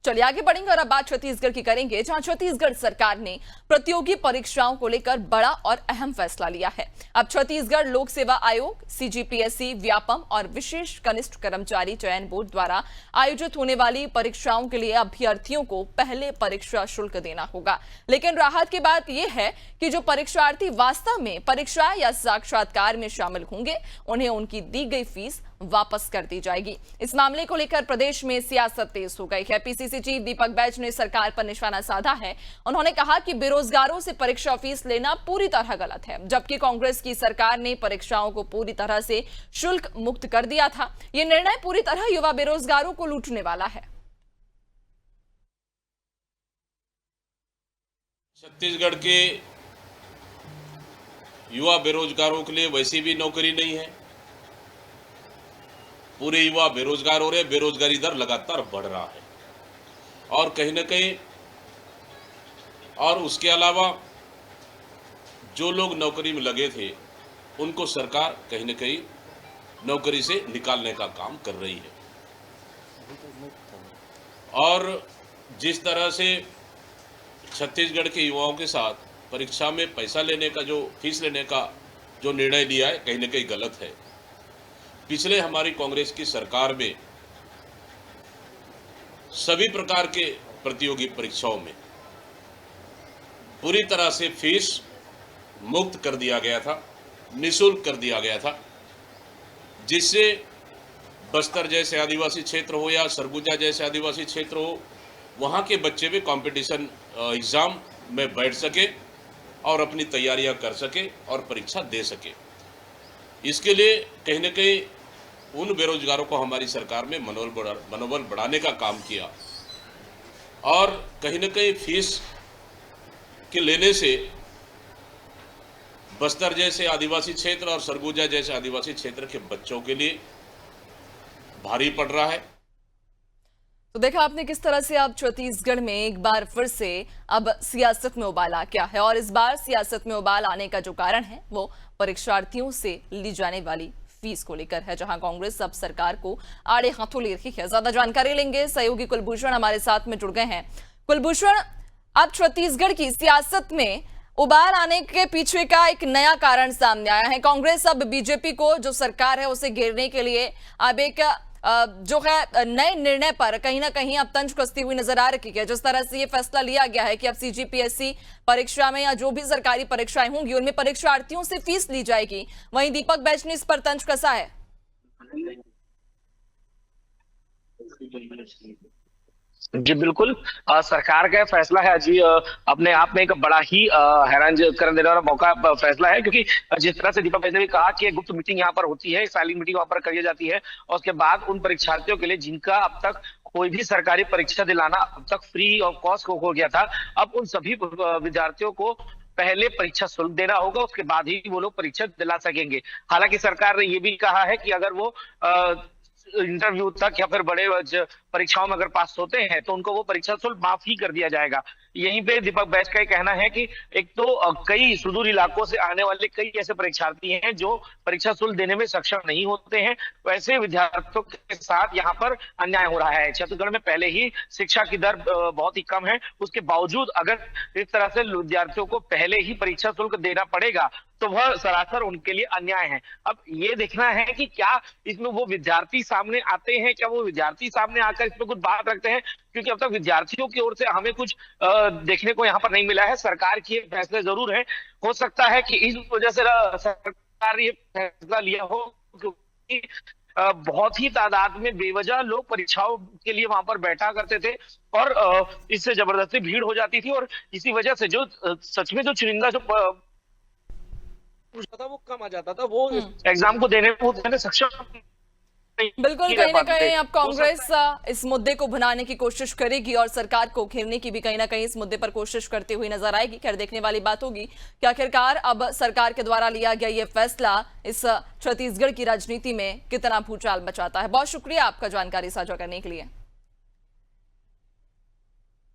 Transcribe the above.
चलिए आगे बढ़ेंगे और अब बात छत्तीसगढ़ की करेंगे, जहां छत्तीसगढ़ सरकार ने प्रतियोगी परीक्षाओं को लेकर बड़ा और अहम फैसला लिया है। अब छत्तीसगढ़ लोक सेवा आयोग, सीजीपीएससी, व्यापम और विशेष कनिष्ठ कर्मचारी चयन बोर्ड द्वारा आयोजित होने वाली परीक्षाओं के लिए अभ्यर्थियों को पहले परीक्षा शुल्क देना होगा। लेकिन राहत की बात यह है कि जो परीक्षार्थी वास्तव में परीक्षा या साक्षात्कार में शामिल होंगे, उन्हें उनकी दी गई फीस वापस कर दी जाएगी। इस मामले को लेकर प्रदेश में सियासत तेज हो गई है। पीसीसी चीफ दीपक बैज ने सरकार पर निशाना साधा है। उन्होंने कहा कि बेरोजगारों से परीक्षा फीस लेना पूरी तरह गलत है, जबकि कांग्रेस की सरकार ने परीक्षाओं को पूरी तरह से शुल्क मुक्त कर दिया था। यह निर्णय पूरी तरह युवा बेरोजगारों को लूटने वाला है। छत्तीसगढ़ के युवा बेरोजगारों के लिए वैसे भी नौकरी नहीं है। पूरे युवा बेरोजगार हो रहे, बेरोजगारी दर लगातार बढ़ रहा है और कहीं न कहीं, और उसके अलावा जो लोग नौकरी में लगे थे उनको सरकार कहीं न कहीं नौकरी से निकालने का काम कर रही है। और जिस तरह से छत्तीसगढ़ के युवाओं के साथ परीक्षा में पैसा लेने का, जो फीस लेने का जो निर्णय लिया है, कहीं न कहीं गलत है। पिछले हमारी कांग्रेस की सरकार में सभी प्रकार के प्रतियोगी परीक्षाओं में पूरी तरह से फीस मुक्त कर दिया गया था, निःशुल्क कर दिया गया था, जिससे बस्तर जैसे आदिवासी क्षेत्र हो या सरगुजा जैसे आदिवासी क्षेत्र हो, वहाँ के बच्चे भी कंपटीशन एग्जाम में बैठ सके और अपनी तैयारियां कर सके और परीक्षा दे सके। इसके लिए कहीं न कहीं उन बेरोजगारों को हमारी सरकार में मनोबल बढ़ाने का काम किया और कहीं न कहीं फीस के लेने से बस्तर जैसे आदिवासी क्षेत्र और सरगुजा जैसे आदिवासी क्षेत्र के बच्चों के लिए भारी पड़ रहा है। तो देखा आपने किस तरह से अब छत्तीसगढ़ में एक बार फिर से अब सियासत में उबाल आ गया है और इस बार सियासत में उबाल आने का जो कारण है वो परीक्षार्थियों से ली जाने वाली फीस को लेकर है, जहां कांग्रेस अब सरकार को आड़े हाथों ले रही है। ज्यादा जानकारी लेंगे, सहयोगी कुलभूषण हमारे साथ में जुड़ गए हैं। कुलभूषण, अब छत्तीसगढ़ की सियासत में उबाल आने के पीछे का एक नया कारण सामने आया है। कांग्रेस अब बीजेपी को, जो सरकार है, उसे घेरने के लिए अब एक जो है नए निर्णय पर कहीं ना कहीं अब तंज कसती हुई नजर आ रही है। जिस तरह से ये फैसला लिया गया है कि अब सीजीपीएससी परीक्षा में या जो भी सरकारी परीक्षाएं होंगी उनमें परीक्षार्थियों से फीस ली जाएगी, वहीं दीपक बैज ने इस पर तंज कसा है। जी बिल्कुल, सरकार का फैसला है जी, अपने आप में एक बड़ा ही हैरान कर देने वाला मौका फैसला है, क्योंकि जिस तरह से दीपक बैज ने भी कहा कि गुप्त मीटिंग यहाँ पर होती है, साइलेंट मीटिंग वहां पर करी जाती है और उसके बाद उन परीक्षार्थियों के लिए जिनका अब तक कोई भी सरकारी परीक्षा दिलाना अब तक फ्री और कॉस्ट हो गया था, अब उन सभी विद्यार्थियों को पहले परीक्षा शुल्क देना होगा, उसके बाद ही वो लोग परीक्षा दिला सकेंगे। हालांकि सरकार ने ये भी कहा है कि अगर वो इंटरव्यू तक या फिर बड़े परीक्षाओं में अगर पास होते हैं तो उनको वो परीक्षा शुल्क माफ ही कर दिया जाएगा। यहीं पे दीपक बैज का कहना है कि एक तो कई सुदूर इलाकों से आने वाले कई ऐसे परीक्षार्थी हैं जो परीक्षा शुल्क देने में सक्षम नहीं होते हैं, वैसे विद्यार्थियों के साथ यहाँ पर अन्याय हो रहा है। छत्तीसगढ़ में पहले ही शिक्षा की दर बहुत ही कम है, उसके बावजूद अगर इस तरह से विद्यार्थियों को पहले ही परीक्षा शुल्क देना पड़ेगा तो वह सरासर उनके लिए अन्याय है। अब ये देखना है कि क्या इसमें वो विद्यार्थी सामने आते हैं, क्या वो विद्यार्थी सामने आकर इसमें कुछ बात रखते हैं, क्योंकि अब तक विद्यार्थियों की ओर से हमें कुछ देखने को यहाँ पर नहीं मिला है। सरकार के फैसले जरूर हैं, हो सकता है कि इस वजह से सरकार ये फैसला लिया हो क्योंकि बहुत ही तादाद में बेवजह लोग परीक्षाओं के लिए वहां पर बैठा करते थे और इससे जबरदस्ती भीड़ हो जाती थी और इसी वजह से जो सच में जो चुनिंदा जो था वो कम आ जाता था, वो एग्जाम को देने में सक्षम। बिल्कुल, कहीं ना कहीं अब कांग्रेस इस मुद्दे को भुनाने की कोशिश करेगी और सरकार को घेरने की भी कहीं ना कहीं इस मुद्दे पर कोशिश करती हुई नजर आएगी। खैर, देखने वाली बात होगी कि आखिरकार अब सरकार के द्वारा लिया गया ये फैसला इस छत्तीसगढ़ की राजनीति में कितना भूचाल मचाता है। बहुत शुक्रिया आपका जानकारी साझा करने के लिए।